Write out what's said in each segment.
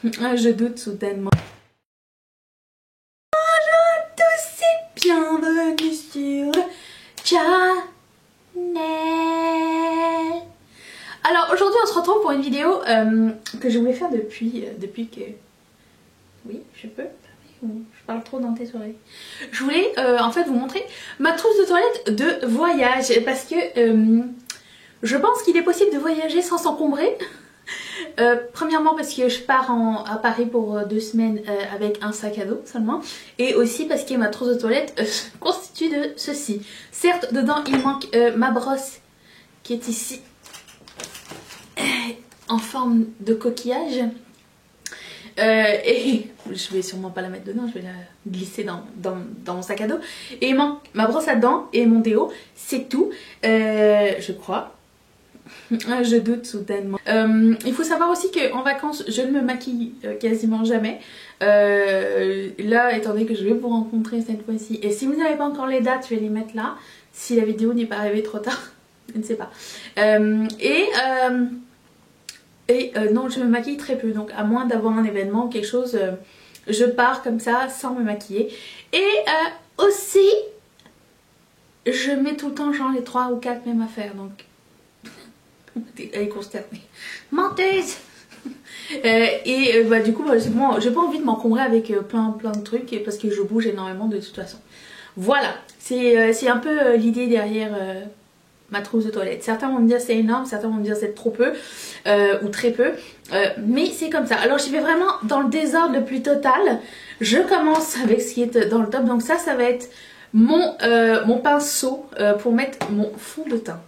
Je doute soudainement. Bonjour à tous et bienvenue sur Channel. Alors aujourd'hui on se retrouve pour une vidéo que je voulais faire depuis que... Oui, je peux. Je parle trop dans tes oreilles. Je voulais en fait vous montrer ma trousse de toilette de voyage parce que je pense qu'il est possible de voyager sans s'encombrer. Premièrement parce que je pars à Paris pour 2 semaines avec un sac à dos seulement, et aussi parce que ma trousse de toilette constitue de ceci. Certes dedans il manque ma brosse qui est ici en forme de coquillage, et je vais sûrement pas la mettre dedans, je vais la glisser dans mon sac à dos, et il manque ma brosse à dents et mon déo, c'est tout, je crois. Je doute soudainement. Il faut savoir aussi qu'en vacances je ne me maquille quasiment jamais. Là étant donné que je vais vous rencontrer cette fois-ci, et si vous n'avez pas encore les dates je vais les mettre là si la vidéo n'est pas arrivée trop tard, je ne sais pas. Non, je me maquille très peu, donc à moins d'avoir un événement ou quelque chose, je pars comme ça sans me maquiller. Et aussi je mets tout le temps genre les 3 ou 4 mêmes affaires, donc elle est consternée. Menteuse. Du coup j'ai pas envie de m'encombrer avec plein de trucs, parce que je bouge énormément de toute façon. Voilà, c'est un peu l'idée derrière ma trousse de toilette. Certains vont me dire c'est énorme, certains vont me dire c'est trop peu ou très peu, mais c'est comme ça. Alors j'y vais vraiment dans le désordre le plus total. Je commence avec ce qui est dans le top, donc ça va être mon pinceau pour mettre mon fond de teint,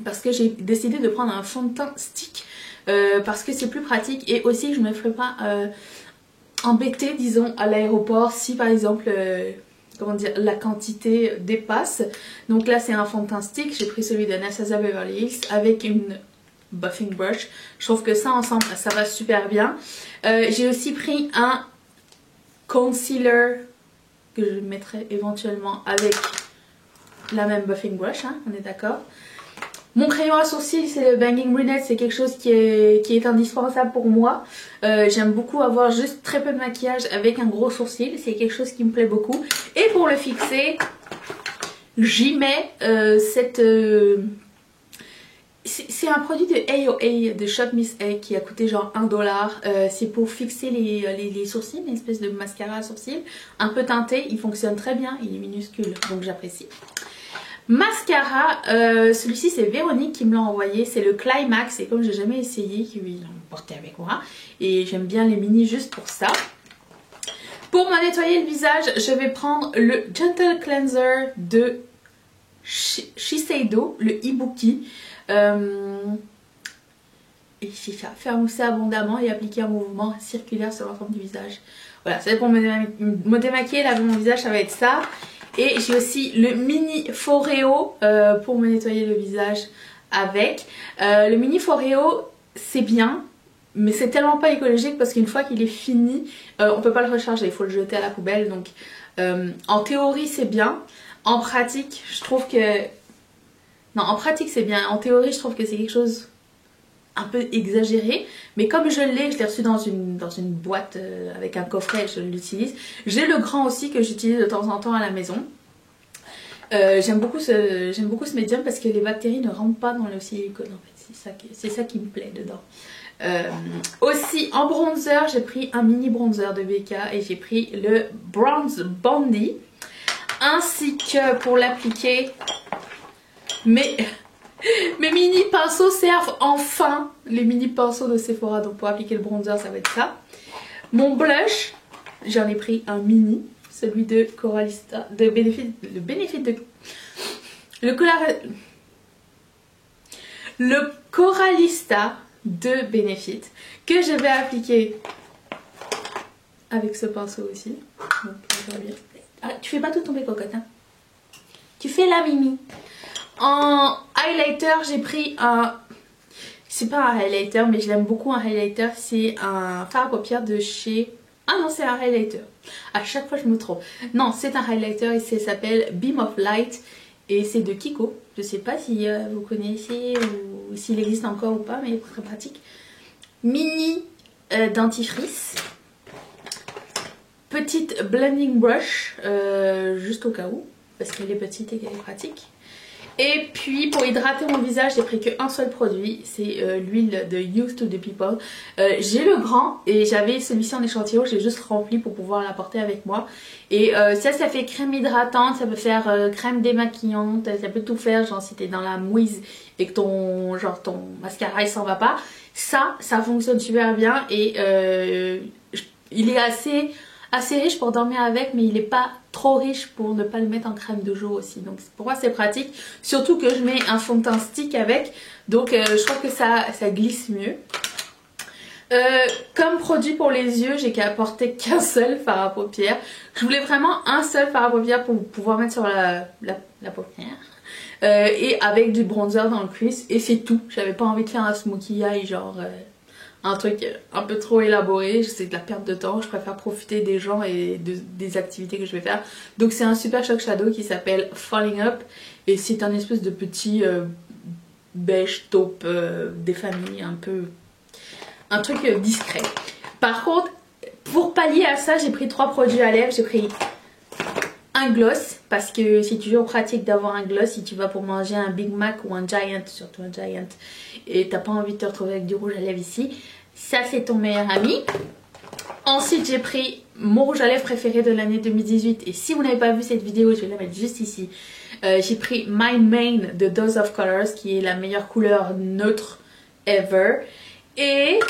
parce que j'ai décidé de prendre un fond de teint stick parce que c'est plus pratique, et aussi je ne me ferai pas embêter disons à l'aéroport si par exemple comment dire, la quantité dépasse. Donc là c'est un fond de teint stick, j'ai pris celui d'Anastasia Beverly Hills avec une buffing brush. Je trouve que ça ensemble ça va super bien. J'ai aussi pris un concealer que je mettrai éventuellement avec la même buffing brush, hein, on est d'accord. Mon crayon à sourcils, c'est le Banging Brunette, c'est quelque chose qui est indispensable pour moi. J'aime beaucoup avoir juste très peu de maquillage avec un gros sourcil, c'est quelque chose qui me plaît beaucoup. Et pour le fixer, j'y mets c'est un produit de AOA, de Shop Miss A, qui a coûté genre 1 $. C'est pour fixer les sourcils, une espèce de mascara à sourcils, un peu teinté, il fonctionne très bien, il est minuscule, donc j'apprécie. Mascara, celui-ci c'est Véronique qui me l'a envoyé, c'est le Climax, et comme j'ai jamais essayé, ils l'ont porté avec moi, et j'aime bien les mini juste pour ça. Pour me nettoyer le visage, je vais prendre le Gentle Cleanser de Shiseido, le Ibuki. Et c'est ça, faire mousser abondamment et appliquer un mouvement circulaire sur l'ensemble du visage. Voilà, c'est pour me démaquiller, laver mon visage, ça va être ça. Et j'ai aussi le mini Foreo pour me nettoyer le visage avec. Le mini Foreo c'est bien, mais c'est tellement pas écologique parce qu'une fois qu'il est fini, on peut pas le recharger, il faut le jeter à la poubelle. Donc en théorie c'est bien, en pratique je trouve que... Non, en pratique c'est bien, en théorie je trouve que c'est quelque chose un peu exagéré, mais comme je l'ai reçu dans une boîte avec un coffret, je l'utilise. J'ai le grand aussi que j'utilise de temps en temps à la maison. J'aime beaucoup ce médium parce que les bactéries ne rentrent pas dans le silicone en fait, c'est ça qui me plaît dedans. Aussi en bronzer, j'ai pris un mini bronzer de BK et j'ai pris le Bronze Bondi, ainsi que pour l'appliquer mes mini pinceaux servent enfin, les mini pinceaux de Sephora, donc pour appliquer le bronzer ça va être ça. Mon blush, j'en ai pris un mini, celui de Coralista, le Coralista de Benefit, que je vais appliquer avec ce pinceau aussi. Donc, ah, tu fais pas tout tomber cocotte, hein. Tu fais la mimi. En highlighter, j'ai pris un... C'est pas un highlighter, mais je l'aime beaucoup un highlighter. C'est un fard à paupières de chez... Ah non, c'est un highlighter. À chaque fois, je me trompe. Non, c'est un highlighter et ça s'appelle Beam of Light. Et c'est de Kiko. Je sais pas si vous connaissez ou s'il existe encore ou pas, mais très pratique. Mini dentifrice. Petite blending brush, juste au cas où, parce qu'elle est petite et qu'elle est pratique. Et puis pour hydrater mon visage, j'ai pris qu'un seul produit, c'est l'huile de Youth to the People. J'ai le grand et j'avais celui-ci en échantillon, j'ai juste rempli pour pouvoir l'apporter avec moi. Et ça fait crème hydratante, ça peut faire crème démaquillante, ça peut tout faire, genre si t'es dans la mouise et que ton mascara il s'en va pas. Ça fonctionne super bien et il est assez riche pour dormir avec, mais il n'est pas trop riche pour ne pas le mettre en crème de jour aussi. Donc pour moi c'est pratique, surtout que je mets un fond de teint stick avec, donc je trouve que ça glisse mieux. Comme produit pour les yeux, j'ai qu'à apporter qu'un seul fard à paupières. Je voulais vraiment un seul fard à paupières pour pouvoir mettre sur la paupière. Et avec du bronzer dans le crease, et c'est tout. J'avais pas envie de faire un smokey eye genre un truc un peu trop élaboré, c'est de la perte de temps, je préfère profiter des gens et des activités que je vais faire. Donc c'est un super shock shadow qui s'appelle Falling Up et c'est un espèce de petit beige taupe des familles, un truc discret. Par contre, pour pallier à ça, j'ai pris 3 produits à lèvres. J'ai pris un gloss, parce que c'est toujours pratique d'avoir un gloss si tu vas pour manger un Big Mac ou un Giant, surtout un Giant, et t'as pas envie de te retrouver avec du rouge à lèvres ici. Ça c'est ton meilleur ami. Ensuite j'ai pris mon rouge à lèvres préféré de l'année 2018, et si vous n'avez pas vu cette vidéo, je vais la mettre juste ici. J'ai pris My Main de Dose of Colors, qui est la meilleure couleur neutre ever. Et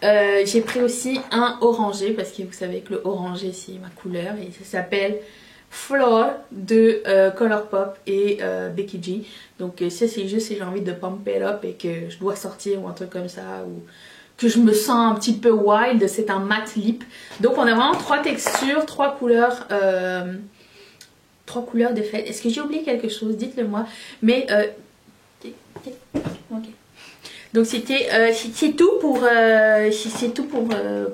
j'ai pris aussi un orangé, parce que vous savez que le orangé c'est ma couleur, et ça s'appelle Floor de Colourpop et Becky G. Donc ça c'est juste si j'ai envie de pump it up et que je dois sortir ou un truc comme ça, ou que je me sens un petit peu wild. C'est un matte lip. Donc on a vraiment 3 textures, 3 couleurs, 3 couleurs de fait. Est-ce que j'ai oublié quelque chose? Dites-le moi. Mais ok. Donc c'est tout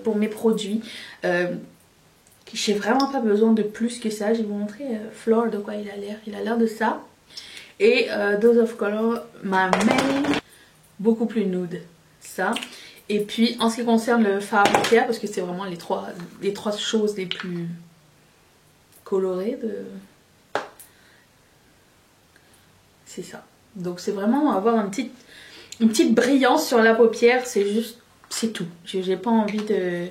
pour mes produits. J'ai vraiment pas besoin de plus que ça. Je vais vous montrer Floor de quoi il a l'air. Il a l'air de ça. Et Dose of Color, ma main, beaucoup plus nude. Ça. Et puis en ce qui concerne le fard à paupières, parce que c'est vraiment les trois choses les plus colorées de... C'est ça. Donc c'est vraiment avoir une petite brillance sur la paupière. C'est tout. J'ai pas envie de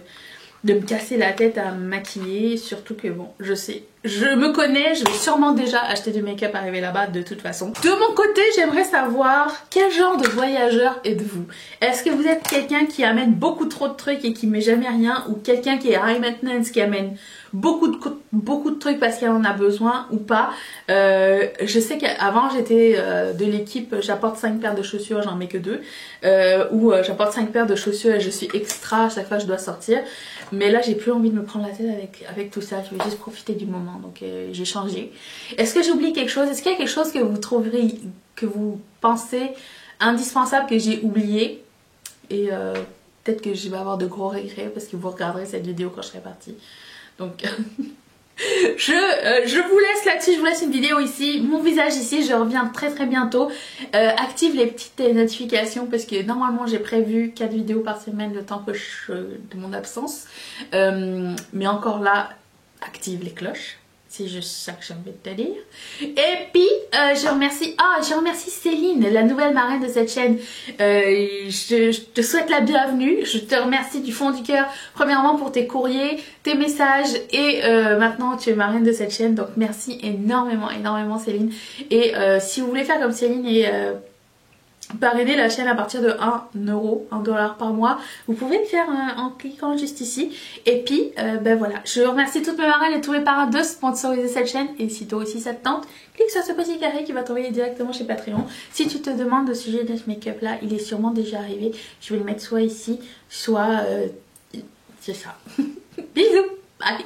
me casser la tête à me maquiller, surtout que bon, je sais, je me connais, je vais sûrement déjà acheter du make-up arrivé là-bas de toute façon. De mon côté, j'aimerais savoir quel genre de voyageur êtes-vous? Est-ce que vous êtes quelqu'un qui amène beaucoup trop de trucs et qui met jamais rien, ou quelqu'un qui est high maintenance, qui amène beaucoup de trucs parce qu'elle en a besoin ou pas? Je sais qu'avant j'étais de l'équipe j'apporte 5 paires de chaussures, j'en mets que 2, ou j'apporte 5 paires de chaussures et je suis extra à chaque fois que je dois sortir. Mais là j'ai plus envie de me prendre la tête avec tout ça, je vais juste profiter du moment, donc j'ai changé. Est-ce que j'oublie quelque chose? Est-ce qu'il y a quelque chose que vous trouverez, que vous pensez indispensable que j'ai oublié? Et peut-être que je vais avoir de gros regrets parce que vous regarderez cette vidéo quand je serai partie. Donc je vous laisse là-dessus, je vous laisse une vidéo ici, mon visage ici, je reviens très bientôt. Active les petites notifications parce que normalement j'ai prévu 4 vidéos par semaine le temps de mon absence. Mais encore là, active les cloches. C'est juste ça que j'ai envie de te dire. Et puis, je remercie Céline, la nouvelle marraine de cette chaîne. Je te souhaite la bienvenue. Je te remercie du fond du cœur. Premièrement pour tes courriers, tes messages. Et maintenant, tu es marraine de cette chaîne. Donc, merci énormément Céline. Et si vous voulez faire comme Céline et... parrainer la chaîne à partir de 1 euro, 1 dollar par mois, vous pouvez le faire en cliquant juste ici. Et puis ben voilà, je remercie toutes mes marraines et tous mes parrains de sponsoriser cette chaîne. Et si toi aussi ça te tente, clique sur ce petit carré qui va t'envoyer directement chez Patreon. Si tu te demandes le sujet de ce make-up là, il est sûrement déjà arrivé. Je vais le mettre soit ici, soit c'est ça. Bisous, bye.